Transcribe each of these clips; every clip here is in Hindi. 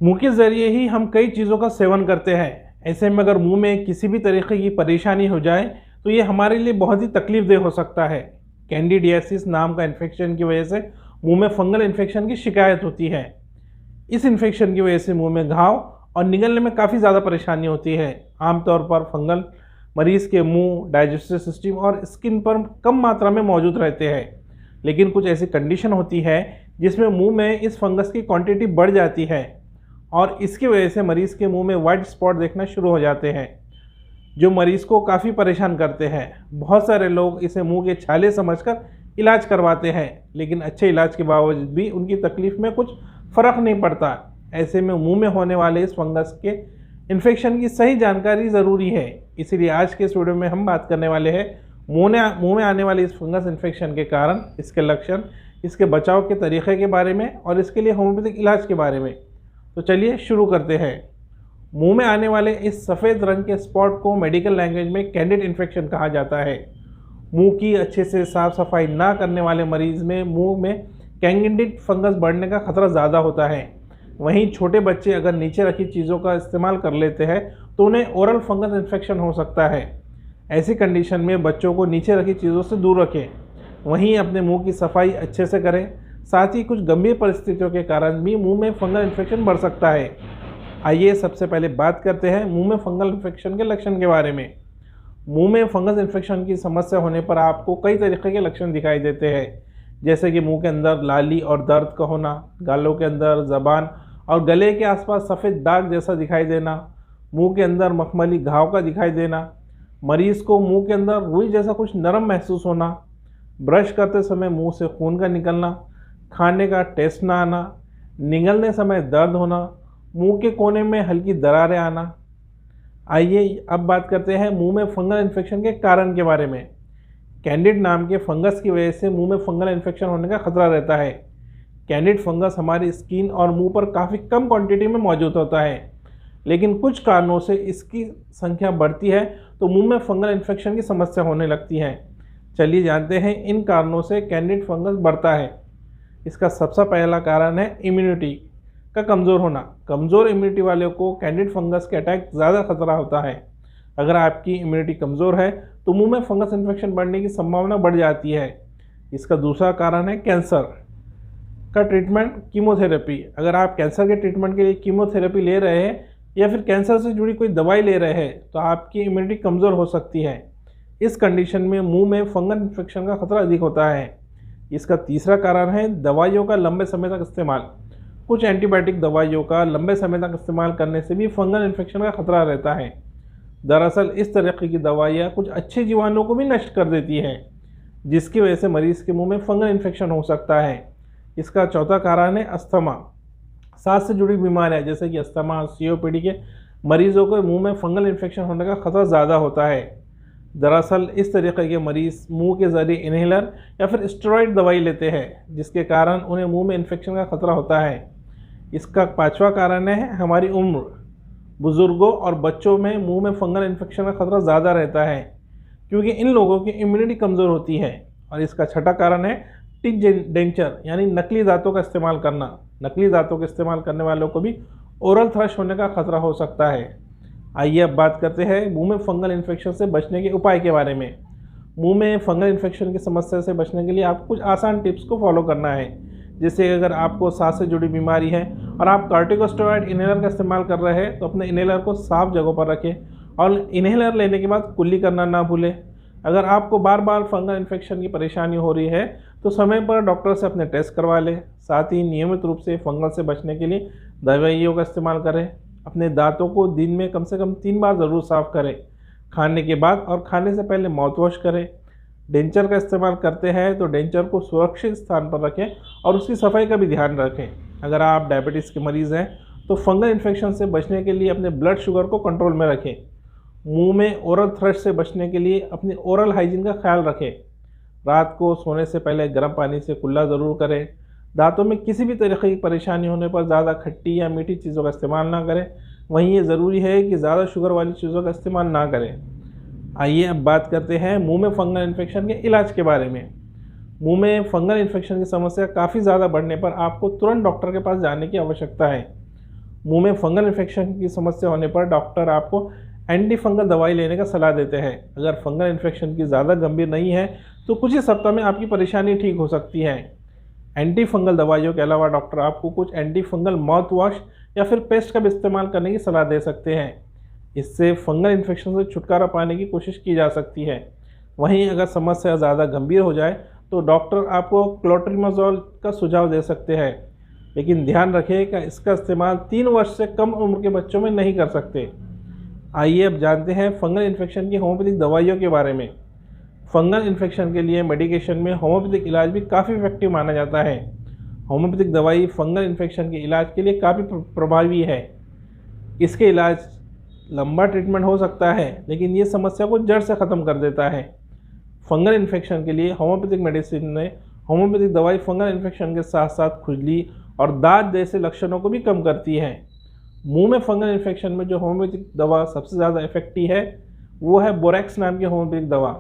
मुंह के ज़रिए ही हम कई चीज़ों का सेवन करते हैं। ऐसे में अगर मुंह में किसी भी तरीके की परेशानी हो जाए तो ये हमारे लिए बहुत ही तकलीफ़देह हो सकता है। कैंडिडियासिस नाम का इन्फेक्शन की वजह से मुंह में फंगल इन्फेक्शन की शिकायत होती है। इस इन्फेक्शन की वजह से मुंह में घाव और निगलने में काफ़ी ज़्यादा परेशानी होती है। आमतौर पर फंगल मरीज़ के मुंह, डाइजेस्टिव सिस्टम और स्किन पर कम मात्रा में मौजूद रहते हैं, लेकिन कुछ ऐसी कंडीशन होती है जिसमें मुंह में इस फंगस की क्वांटिटी बढ़ जाती है और इसकी वजह से मरीज़ के मुंह में वाइट स्पॉट देखना शुरू हो जाते हैं, जो मरीज़ को काफ़ी परेशान करते हैं। बहुत सारे लोग इसे मुंह के छाले समझकर इलाज करवाते हैं, लेकिन अच्छे इलाज के बावजूद भी उनकी तकलीफ़ में कुछ फ़र्क नहीं पड़ता। ऐसे में मुंह में होने वाले इस फंगस के इन्फेक्शन की सही जानकारी ज़रूरी है। इसीलिए आज के इस वीडियो में हम बात करने वाले हैं मुंह में आने वाले इस फंगस इन्फेक्शन के कारण, इसके लक्षण, इसके बचाव के तरीक़े के बारे में और इसके लिए होम्योपैथिक इलाज के बारे में। तो चलिए शुरू करते हैं। मुंह में आने वाले इस सफ़ेद रंग के स्पॉट को मेडिकल लैंग्वेज में कैंडिड इन्फेक्शन कहा जाता है। मुंह की अच्छे से साफ़ सफाई ना करने वाले मरीज़ में मुंह में कैंडिड फंगस बढ़ने का खतरा ज़्यादा होता है। वहीं छोटे बच्चे अगर नीचे रखी चीज़ों का इस्तेमाल कर लेते हैं तो उन्हें ओरल फंगस इन्फेक्शन हो सकता है। ऐसी कंडीशन में बच्चों को नीचे रखी चीज़ों से दूर रखें। वहीं अपने मुंह की सफाई अच्छे से करें। साथ ही कुछ गंभीर परिस्थितियों के कारण भी मुंह में फंगल इन्फेक्शन बढ़ सकता है। आइए सबसे पहले बात करते हैं मुंह में फंगल इन्फेक्शन के लक्षण के बारे में। मुंह में फंगस इन्फेक्शन की समस्या होने पर आपको कई तरीके के लक्षण दिखाई देते हैं, जैसे कि मुंह के अंदर लाली और दर्द का होना, गालों के अंदर, ज़बान और गले के आसपास सफ़ेद दाग जैसा दिखाई देना, मुंह के अंदर मखमली घाव का दिखाई देना, मरीज़ को मुंह के अंदर रुई जैसा कुछ नरम महसूस होना, ब्रश करते समय मुंह से खून का निकलना, खाने का टेस्ट ना आना, निगलने समय दर्द होना, मुंह के कोने में हल्की दरारें आना। आइए अब बात करते हैं मुंह में फंगल इन्फेक्शन के कारण के बारे में। कैंडिड नाम के फंगस की वजह से मुंह में फंगल इन्फेक्शन होने का खतरा रहता है। कैंडिड फंगस हमारी स्किन और मुंह पर काफ़ी कम क्वांटिटी में मौजूद होता है, लेकिन कुछ कारणों से इसकी संख्या बढ़ती है तो मुंह में फंगल इन्फेक्शन की समस्या होने लगती है। चलिए जानते हैं इन कारणों से कैंडिड फंगस बढ़ता है। इसका सबसे पहला कारण है इम्यूनिटी का कमज़ोर होना। कमज़ोर इम्यूनिटी वालों को कैंडिड फंगस के अटैक ज़्यादा खतरा होता है। अगर आपकी इम्यूनिटी कमज़ोर है तो मुंह में फंगस इन्फेक्शन बढ़ने की संभावना बढ़ जाती है। इसका दूसरा कारण है कैंसर का ट्रीटमेंट, कीमोथेरेपी। अगर आप कैंसर के ट्रीटमेंट के लिए कीमोथेरेपी ले रहे हैं या फिर कैंसर से जुड़ी कोई दवाई ले रहे हैं तो आपकी इम्यूनिटी कमज़ोर हो सकती है। इस कंडीशन में मुंह में फंगल इन्फेक्शन का खतरा अधिक होता है। इसका तीसरा कारण है दवाइयों का लंबे समय तक इस्तेमाल। कुछ एंटीबायोटिक दवाइयों का लंबे समय तक इस्तेमाल करने से भी फंगल इन्फेक्शन का खतरा रहता है। दरअसल इस तरीके की दवाइयाँ कुछ अच्छे जीवाणुओं को भी नष्ट कर देती हैं, जिसकी वजह से मरीज़ के मुंह में फंगल इन्फेक्शन हो सकता है। इसका चौथा कारण है अस्थमा। सांस से जुड़ी बीमारियाँ जैसे कि अस्थमा, सीओपीडी के मरीज़ों को मुंह में फंगल इन्फेक्शन होने का खतरा ज़्यादा होता है। दरअसल इस तरीके के मरीज़ मुंह के ज़रिए इन्हेलर या फिर स्टेरॉइड दवाई लेते हैं, जिसके कारण उन्हें मुंह में इन्फेक्शन का खतरा होता है। इसका पांचवा कारण है हमारी उम्र। बुज़ुर्गों और बच्चों में मुंह में फंगल इन्फेक्शन का खतरा ज़्यादा रहता है, क्योंकि इन लोगों की इम्यूनिटी कमज़ोर होती है। और इसका छठा कारण है टिक डेंचर यानी नकली दांतों का इस्तेमाल करना। नकली दांतों का इस्तेमाल करने वालों को भी ओरल थ्रश होने का खतरा हो सकता है। आइए अब बात करते हैं मुंह में फंगल इन्फेक्शन से बचने के उपाय के बारे में। मुंह में फंगल इन्फेक्शन की समस्या से बचने के लिए आपको कुछ आसान टिप्स को फॉलो करना है। जैसे अगर आपको सांस से जुड़ी बीमारी है और आप कॉर्टिकोस्टेरॉइड इन्हेलर का इस्तेमाल कर रहे हैं तो अपने इन्हेलर को साफ जगह पर रखें और इन्हेलर लेने के बाद कुल्ली करना ना भूलें। अगर आपको बार बार फंगल इन्फेक्शन की परेशानी हो रही है तो समय पर डॉक्टर से अपने टेस्ट करवा लें। साथ ही नियमित रूप से फंगल से बचने के लिए दवाइयों का इस्तेमाल करें। अपने दांतों को दिन में कम से कम 3 बार ज़रूर साफ़ करें। खाने के बाद और खाने से पहले माउथ वॉश करें। डेंचर का इस्तेमाल करते हैं तो डेंचर को सुरक्षित स्थान पर रखें और उसकी सफाई का भी ध्यान रखें। अगर आप डायबिटीज़ के मरीज़ हैं तो फंगल इन्फेक्शन से बचने के लिए अपने ब्लड शुगर को कंट्रोल में रखें। मुंह में ओरल थ्रश से बचने के लिए अपनी ओरल हाइजीन का ख्याल रखें। रात को सोने से पहले गर्म पानी से कुल्ला ज़रूर करें। दांतों में किसी भी तरीके की परेशानी होने पर ज़्यादा खट्टी या मीठी चीज़ों का इस्तेमाल ना करें। वहीं ये ज़रूरी है कि ज़्यादा शुगर वाली चीज़ों का इस्तेमाल ना करें। आइए अब बात करते हैं मुंह में फंगल इन्फेक्शन के इलाज के बारे में। मुंह में फंगल इन्फेक्शन की समस्या काफ़ी ज़्यादा बढ़ने पर आपको तुरंत डॉक्टर के पास जाने की आवश्यकता है। मुंह में फंगल इन्फेक्शन की समस्या होने पर डॉक्टर आपको एंटी फंगल दवाई लेने का सलाह देते हैं। अगर फंगल इन्फेक्शन की ज़्यादा गंभीर नहीं है तो कुछ ही सप्ताह में आपकी परेशानी ठीक हो सकती है। एंटी फंगल दवाइयों के अलावा डॉक्टर आपको कुछ एंटी फंगल माउथ वॉश या फिर पेस्ट का भी इस्तेमाल करने की सलाह दे सकते हैं। इससे फंगल इन्फेक्शन से छुटकारा पाने की कोशिश की जा सकती है। वहीं अगर समस्या ज़्यादा गंभीर हो जाए तो डॉक्टर आपको क्लोट्रिमाजोल का सुझाव दे सकते हैं, लेकिन ध्यान रखें कि इसका इस्तेमाल 3 वर्ष से कम उम्र के बच्चों में नहीं कर सकते। आइए अब जानते हैं फंगल इन्फेक्शन की होम्योपैथिक दवाइयों के बारे में। फंगल इन्फेक्शन के लिए मेडिकेशन में होम्योपैथिक इलाज भी काफ़ी इफेक्टिव माना जाता है। होम्योपैथिक दवाई फंगल इन्फेक्शन के इलाज के लिए काफ़ी प्रभावी है। इसके इलाज लंबा ट्रीटमेंट हो सकता है, लेकिन ये समस्या को जड़ से ख़त्म कर देता है। फंगल इन्फेक्शन के लिए होम्योपैथिक मेडिसिन में होम्योपैथिक दवाई फंगल इन्फेक्शन के साथ साथ खुजली और दाद जैसे लक्षणों को भी कम करती है। मुंह में फंगल इन्फेक्शन में जो होम्योपैथिक दवा सबसे ज़्यादा इफेक्टिव है वो है बोरैक्स नाम की होम्योपैथिक दवा।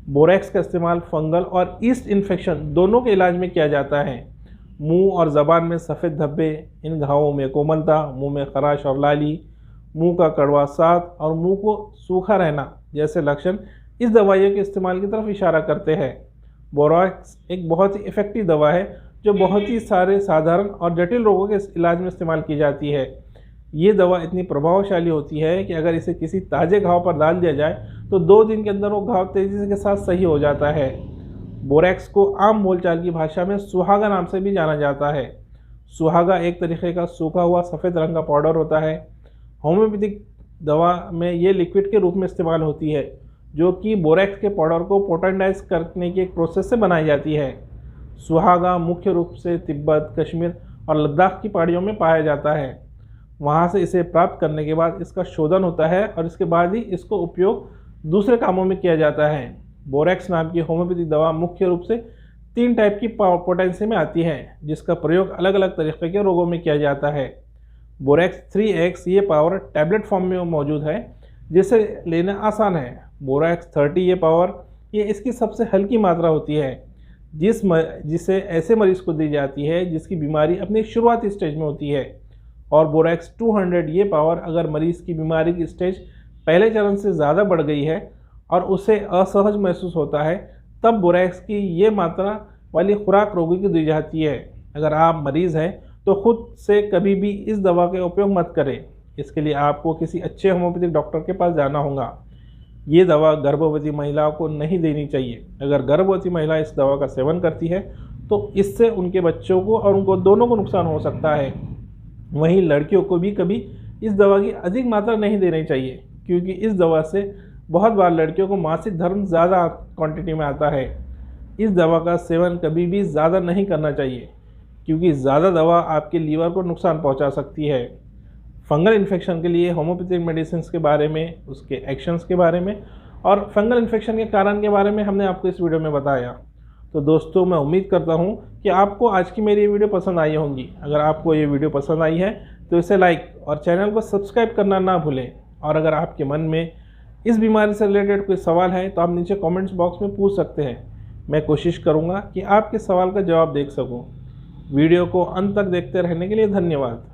बोरैक्स का इस्तेमाल फंगल और ईस्ट इन्फेक्शन दोनों के इलाज में किया जाता है। मुंह और ज़बान में सफ़ेद धब्बे, इन घावों में कोमलता, मुंह में खराश और लाली, मुंह का कड़वा स्वाद और मुंह को सूखा रहना जैसे लक्षण इस दवाइयों के इस्तेमाल की तरफ इशारा करते हैं। बोरैक्स एक बहुत ही इफेक्टिव दवा है जो बहुत ही सारे साधारण और जटिल रोगों के इलाज में इस्तेमाल की जाती है। ये दवा इतनी प्रभावशाली होती है कि अगर इसे किसी ताज़े घाव पर डाल दिया जाए तो 2 दिन के अंदर वो घाव तेज़ी के साथ सही हो जाता है। बोरैक्स को आम बोलचाल की भाषा में सुहागा नाम से भी जाना जाता है। सुहागा एक तरीके का सूखा हुआ सफ़ेद रंग का पाउडर होता है। होम्योपैथिक दवा में ये लिक्विड के रूप में इस्तेमाल होती है, जो कि बोरैक्स के पाउडर को पोटेंटाइज करने की एक प्रोसेस से बनाई जाती है। सुहागा मुख्य रूप से तिब्बत, कश्मीर और लद्दाख की पहाड़ियों में पाया जाता है। वहाँ से इसे प्राप्त करने के बाद इसका शोधन होता है और इसके बाद ही इसको उपयोग दूसरे कामों में किया जाता है। बोरैक्स नाम की होम्योपैथिक दवा मुख्य रूप से 3 टाइप की पोटेंसी में आती है, जिसका प्रयोग अलग अलग तरीके के रोगों में किया जाता है। बोरैक्स 3x ये पावर टैबलेट फॉर्म में मौजूद है, जिसे लेना आसान है। बोरैक्स 30 ये पावर ये इसकी सबसे हल्की मात्रा होती है, जिसे ऐसे मरीज को दी जाती है जिसकी बीमारी अपनी शुरुआती स्टेज में होती है। और बोरैक्स 200 ये पावर अगर मरीज़ की बीमारी की स्टेज पहले चरण से ज़्यादा बढ़ गई है और उसे असहज महसूस होता है, तब बोरैक्स की ये मात्रा वाली खुराक रोगी को दी जाती है। अगर आप मरीज़ हैं तो खुद से कभी भी इस दवा का उपयोग मत करें। इसके लिए आपको किसी अच्छे होम्योपैथिक डॉक्टर के पास जाना होगा। ये दवा गर्भवती महिलाओं को नहीं देनी चाहिए। अगर गर्भवती महिला इस दवा का सेवन करती है तो इससे उनके बच्चों को और उनको दोनों को नुकसान हो सकता है। वहीं लड़कियों को भी कभी इस दवा की अधिक मात्रा नहीं देनी चाहिए, क्योंकि इस दवा से बहुत बार लड़कियों को मासिक धर्म ज़्यादा क्वांटिटी में आता है। इस दवा का सेवन कभी भी ज़्यादा नहीं करना चाहिए, क्योंकि ज़्यादा दवा आपके लीवर को नुकसान पहुंचा सकती है। फंगल इन्फेक्शन के लिए होम्योपैथिक मेडिसिन के बारे में, उसके एक्शंस के बारे में और फंगल इन्फेक्शन के कारण के बारे में हमने आपको इस वीडियो में बताया। तो दोस्तों, मैं उम्मीद करता हूं कि आपको आज की मेरी ये वीडियो पसंद आई होंगी। अगर आपको ये वीडियो पसंद आई है तो इसे लाइक और चैनल को सब्सक्राइब करना ना भूलें। और अगर आपके मन में इस बीमारी से रिलेटेड कोई सवाल है तो आप नीचे कमेंट्स बॉक्स में पूछ सकते हैं। मैं कोशिश करूँगा कि आपके सवाल का जवाब देख सकूँ। वीडियो को अंत तक देखते रहने के लिए धन्यवाद।